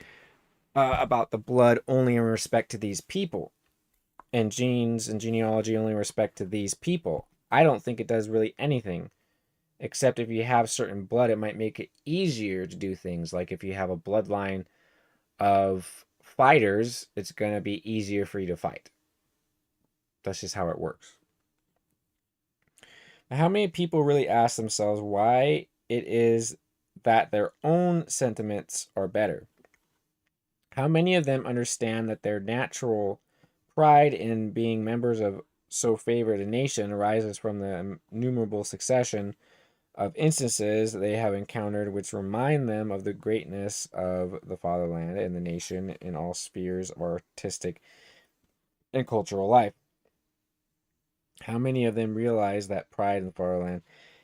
B: about the blood only in respect to these people, and genes and genealogy only in respect to these people. I don't think it does really anything, except if you have certain blood, it might make it easier to do things. Like if you have a bloodline of fighters, it's going to be easier for you to fight. That's just how it works. How many people really ask themselves why it is that their own sentiments are better? How many of them understand that their natural pride in being members of so favored a nation arises from the innumerable succession of instances they have encountered which remind them of the greatness of the fatherland and the nation in all spheres of artistic and cultural life? How many of them realize that pride in the fatherland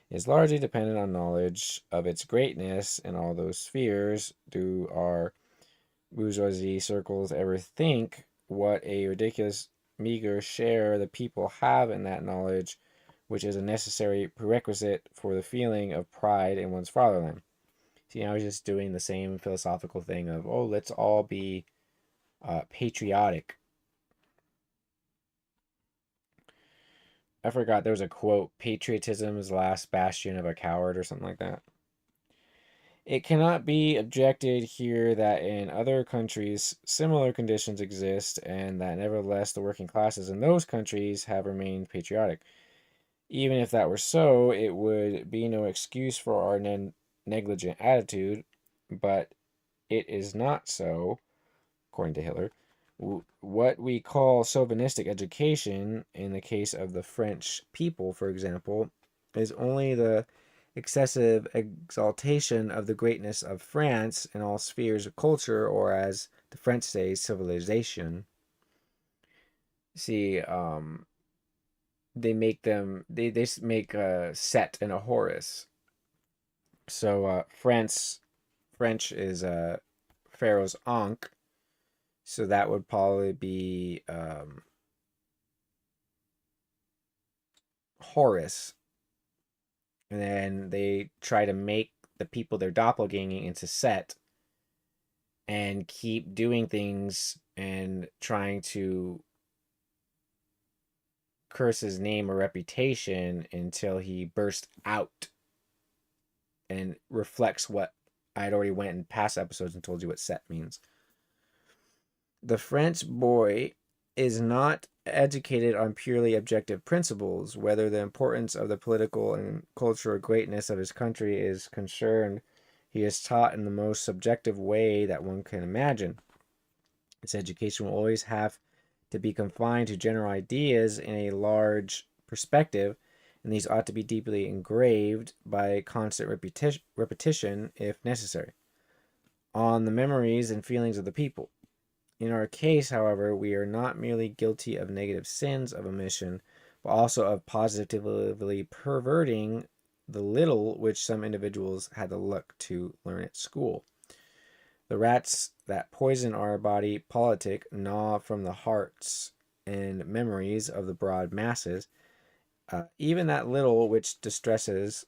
B: is largely dependent on knowledge of its greatness in all those spheres? Do our bourgeoisie circles ever think what a ridiculous meager share the people have in that knowledge, which is a necessary prerequisite for the feeling of pride in one's fatherland? See, I was just doing the same philosophical thing of, oh, let's all be patriotic. I forgot there was a quote, patriotism is the last bastion of a coward, or something like that. It cannot be objected here that in other countries similar conditions exist, and that nevertheless the working classes in those countries have remained patriotic. Even if that were so, it would be no excuse for our negligent attitude, but it is not so, according to Hitler. What we call chauvinistic education, in the case of the French people, for example, is only the excessive exaltation of the greatness of France in all spheres of culture, or as the French say, civilization. See, they make them they make a Set and a Horus. So French is Pharaoh's Ankh, so that would probably be Horus, and then they try to make the people they're doppelganging into Set, and keep doing things and trying to curse his name or reputation until he bursts out and reflects what I had already went in past episodes and told you what Set means. The French boy is not educated on purely objective principles. Whether the importance of the political and cultural greatness of his country is concerned, he is taught in the most subjective way that one can imagine. His education will always have to be confined to general ideas in a large perspective, and these ought to be deeply engraved by constant repetition, if necessary, on the memories and feelings of the people. In our case, however, we are not merely guilty of negative sins of omission, but also of positively perverting the little which some individuals had to look to learn at school. The rats that poison our body politic gnaw from the hearts and memories of the broad masses, even that little which distresses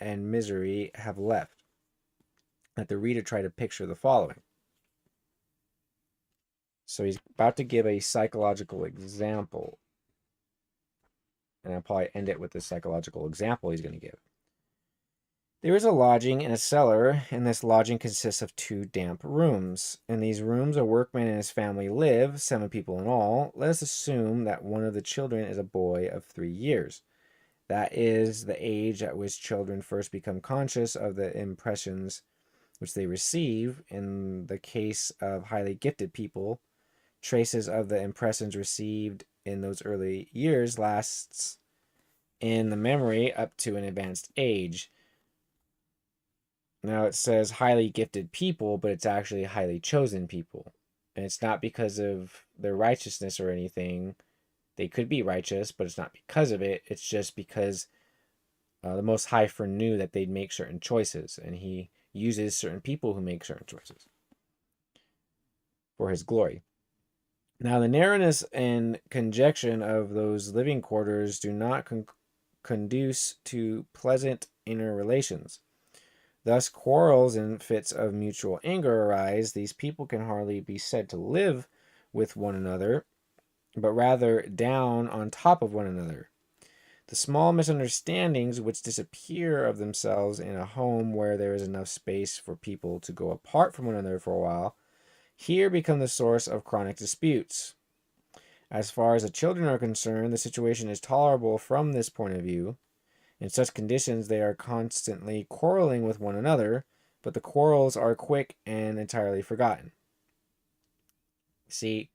B: and misery have left. Let the reader try to picture the following. So he's about to give a psychological example, and I'll probably end it with the psychological example he's going to give. There is a lodging and a cellar, and this lodging consists of 2 damp rooms. In these rooms, a workman and his family live, 7 people in all. Let us assume that one of the children is a boy of 3 years. That is the age at which children first become conscious of the impressions which they receive. In the case of highly gifted people, traces of the impressions received in those early years lasts in the memory up to an advanced age. Now it says highly gifted people, but it's actually highly chosen people. And it's not because of their righteousness or anything. They could be righteous, but it's not because of it. It's just because the Most High foreknew that they'd make certain choices, and he uses certain people who make certain choices. for his glory. Now, the narrowness and congestion of those living quarters do not conduce to pleasant inner relations. Thus, quarrels and fits of mutual anger arise. These people can hardly be said to live with one another, but rather down on top of one another. The small misunderstandings which disappear of themselves in a home where there is enough space for people to go apart from one another for a while, here become the source of chronic disputes. As far as the children are concerned, the situation is tolerable from this point of view. In such conditions, they are constantly quarreling with one another, but the quarrels are quick and entirely forgotten. See,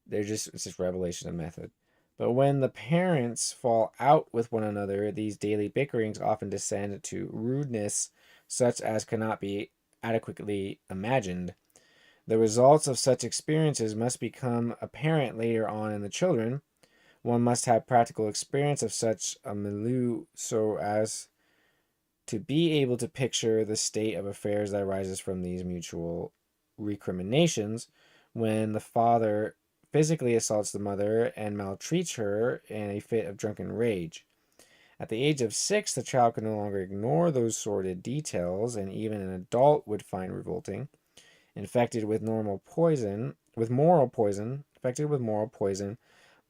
B: it's just revelation of method. But when the parents fall out with one another, these daily bickerings often descend to rudeness such as cannot be adequately imagined. The results of such experiences must become apparent later on in the children. One must have practical experience of such a milieu so as to be able to picture the state of affairs that arises from these mutual recriminations when the father physically assaults the mother and maltreats her in a fit of drunken rage. At the age of 6, the child can no longer ignore those sordid details, and even an adult would find revolting. Infected with moral poison,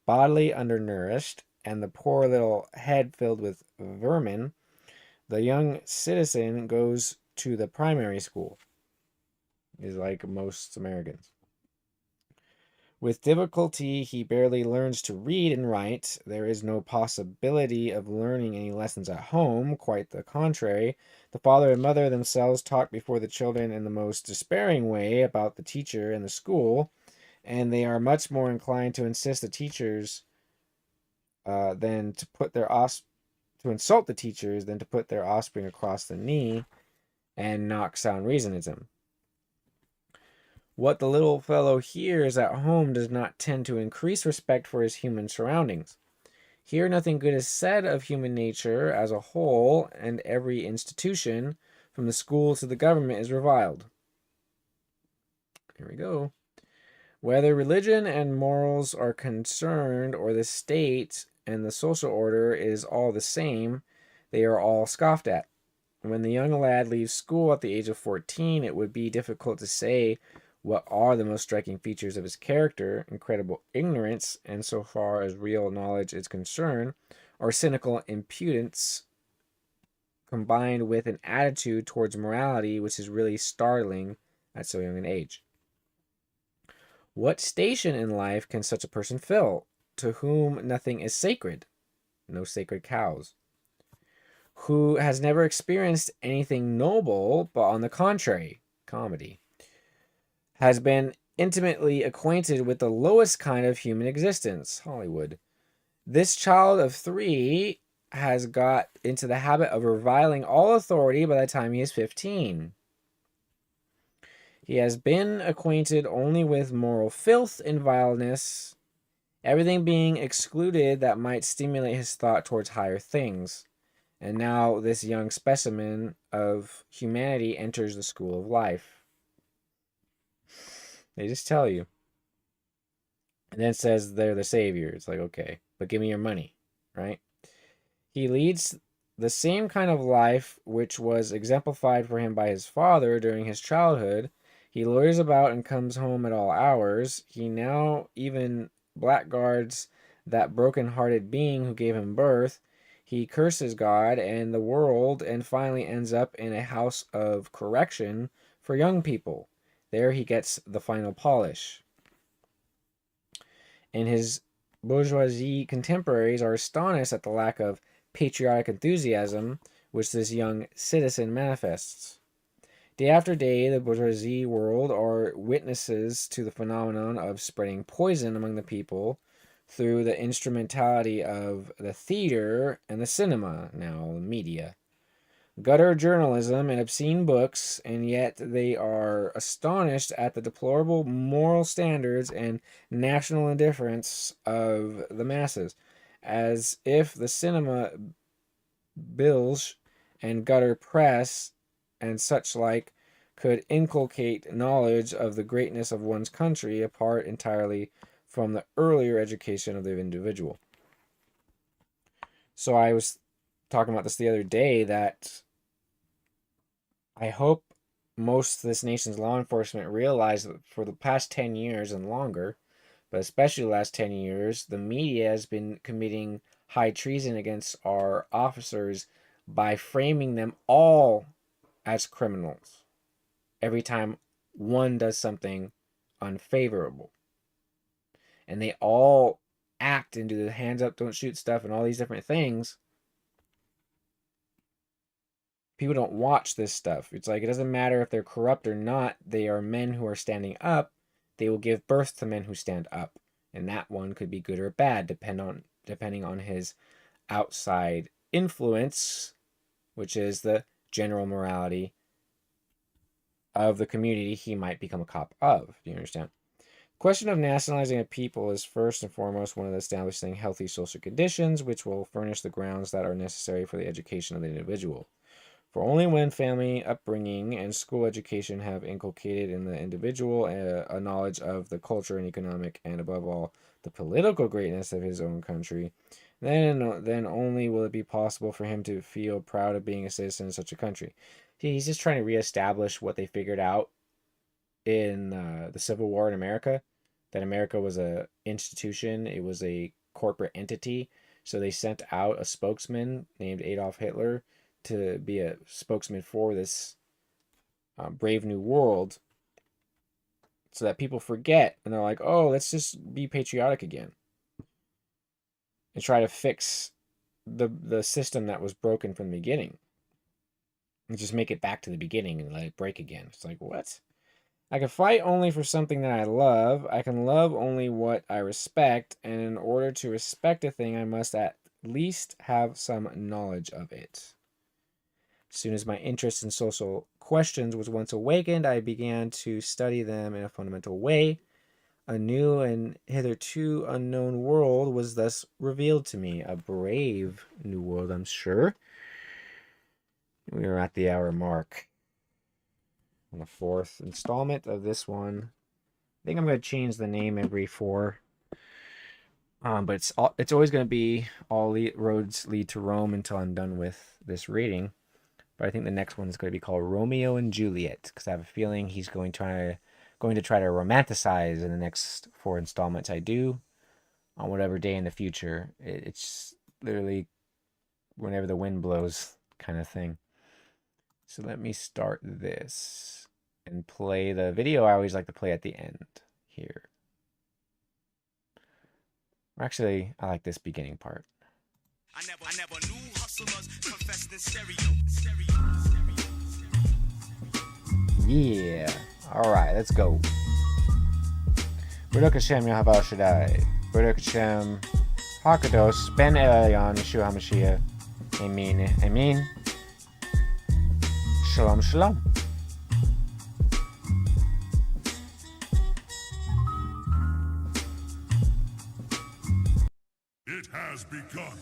B: bodily undernourished, and the poor little head filled with vermin, the young citizen goes to the primary school. Is like most Americans. With difficulty, he barely learns to read and write. There is no possibility of learning any lessons at home. Quite the contrary. The father and mother themselves talk before the children in the most despairing way about the teacher and the school, and they are much more inclined to insist the teachers than to put their to insult the teachers than to put their offspring across the knee and knock sound reason at them. What the little fellow hears at home does not tend to increase respect for his human surroundings. Here nothing good is said of human nature as a whole, and every institution, from the school to the government, is reviled. Here we go. Whether religion and morals are concerned, or the state and the social order is all the same, they are all scoffed at. When the young lad leaves school at the age of 14, it would be difficult to say what are the most striking features of his character: incredible ignorance, and so far as real knowledge is concerned, or cynical impudence, combined with an attitude towards morality which is really startling at so young an age. What station in life can such a person fill, to whom nothing is sacred? No sacred cows. Who has never experienced anything noble, but on the contrary, comedy, has been intimately acquainted with the lowest kind of human existence, Hollywood. This child of 3 has got into the habit of reviling all authority by the time he is 15. He has been acquainted only with moral filth and vileness, everything being excluded that might stimulate his thought towards higher things. And now this young specimen of humanity enters the school of life. They just tell you. And then it says they're the savior. It's like, okay, but give me your money, right? He leads the same kind of life which was exemplified for him by his father during his childhood. He loiters about and comes home at all hours. He now even blackguards that broken-hearted being who gave him birth. He curses God and the world and finally ends up in a house of correction for young people. There he gets the final polish. And his bourgeoisie contemporaries are astonished at the lack of patriotic enthusiasm which this young citizen manifests. Day after day, the bourgeoisie world are witnesses to the phenomenon of spreading poison among the people through the instrumentality of the theater and the cinema, now the media, gutter journalism, and obscene books, and yet they are astonished at the deplorable moral standards and national indifference of the masses, as if the cinema, bilge, and gutter press, and such like could inculcate knowledge of the greatness of one's country apart entirely from the earlier education of the individual. So I was talking about this the other day, that I hope most of this nation's law enforcement realize that for the past 10 years and longer, but especially the last 10 years, the media has been committing high treason against our officers by framing them all as criminals every time one does something unfavorable. And they all act and do the hands up, don't shoot stuff and all these different things. People don't watch this stuff. It's like, it doesn't matter if they're corrupt or not. They are men who are standing up. They will give birth to men who stand up. And that one could be good or bad, depending on his outside influence, which is the general morality of the community he might become a cop of. Do you understand? The question of nationalizing a people is first and foremost one of establishing healthy social conditions, which will furnish the grounds that are necessary for the education of the individual. For only when family upbringing and school education have inculcated in the individual a knowledge of the culture and economic and, above all, the political greatness of his own country, then only will it be possible for him to feel proud of being a citizen of such a country. He's just trying to reestablish what they figured out in the Civil War in America, that America was a institution, it was a corporate entity. So they sent out a spokesman named Adolf Hitler to be a spokesman for this brave new world, so that people forget and they're like, oh, let's just be patriotic again and try to fix the system that was broken from the beginning and just make it back to the beginning and let it break again. It's like, what? I can fight only for something that I love. I can love only what I respect, and in order to respect a thing, I must at least have some knowledge of it. As soon as my interest in social questions was once awakened, I began to study them in a fundamental way. A new and hitherto unknown world was thus revealed to me. A brave new world, I'm sure. We are at the hour mark on the 4th installment of this one. I think I'm going to change the name every 4. But it's always going to be all roads lead to Rome until I'm done with this reading. But I think the next one is going to be called Romeo and Juliet, because I have a feeling he's going to try to romanticize in the next 4 installments I do on whatever day in the future. It's literally whenever the wind blows kind of thing. So let me start this and play the video I always like to play at the end here. Actually, I like this beginning part.
A: I never knew hustlers confessed in stereo.
B: Yeah. Alright, let's go. Baruch Hashem Yahaval Shaddai. Baruch Hashem Hakadosh Ben Elion Yeshua HaMashiach. Amen. Amen. Shalom, shalom.
C: It has begun.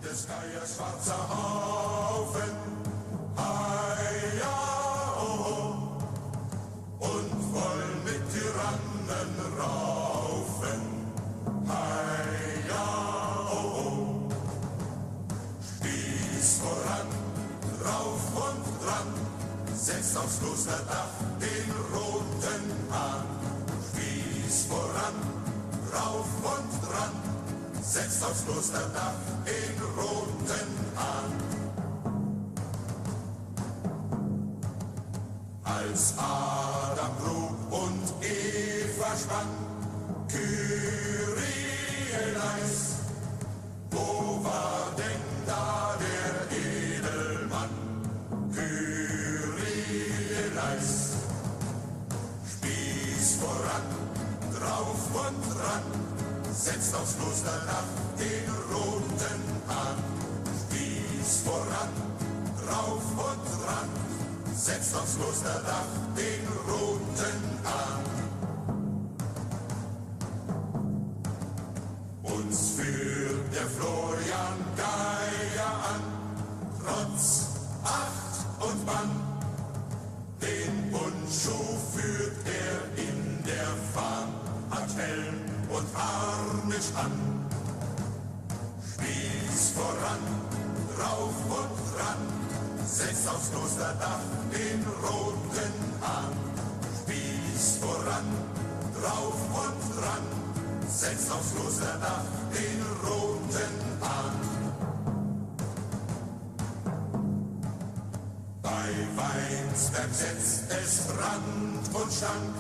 C: Des Geiers schwarzer Haufen, ja, oh, und wollen mit Tyrannen raufen, ja, oh, Spieß voran, rauf und dran, setzt aufs Klosterdach den roten Hahn. Spieß voran, rauf und dran, setzt aufs Klosterdach den roten Hahn. Als Adam grub und Eva spann, Kyrie eleis, wo war denn da der Edelmann? Kyrie eleis, Spieß voran, drauf und dran, setzt aufs Klosterdach den roten Hahn. Spieß voran, drauf und dran, setzt aufs Klosterdach den roten Hahn. Uns führt der Florian Geier an, trotz Acht und Bann. Den Bundschuh führt er in der Fahn, hat Helm und Harnisch an. Spieß voran, rauf und dran, setzt aufs Klosterdach den roten Hahn. Spieß voran, drauf und dran, setzt aufs Klosterdach den roten Hahn. Bei Weinsberg setzt es Brand und Stank,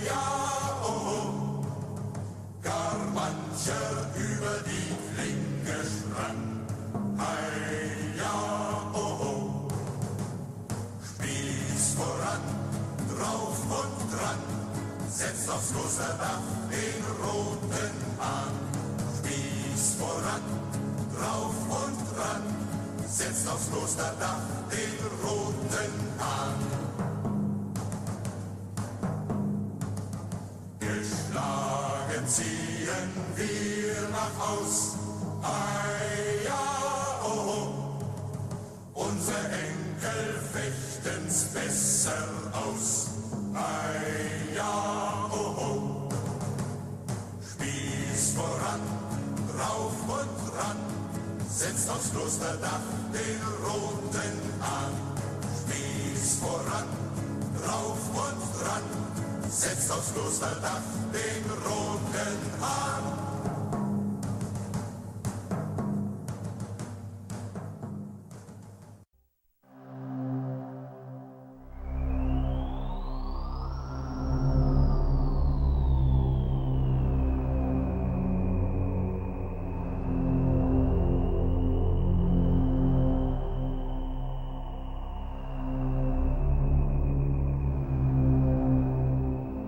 C: ja, oh, gar mancher über die Klinge sprang, ja, oh, Spieß voran, drauf und dran, setzt aufs Klosterdach den roten Hahn. Spieß voran, drauf und dran, setzt aufs Klosterdach den roten Hahn. Geschlagen ziehen wir nach Haus, ja, oh, unsere Enkel fechten's besser aus, ja, oh, Spieß voran, rauf und ran, setzt aufs Klosterdach den roten Hahn. Spieß voran, rauf und dran, setzt aufs Klosterdach den roten Hahn.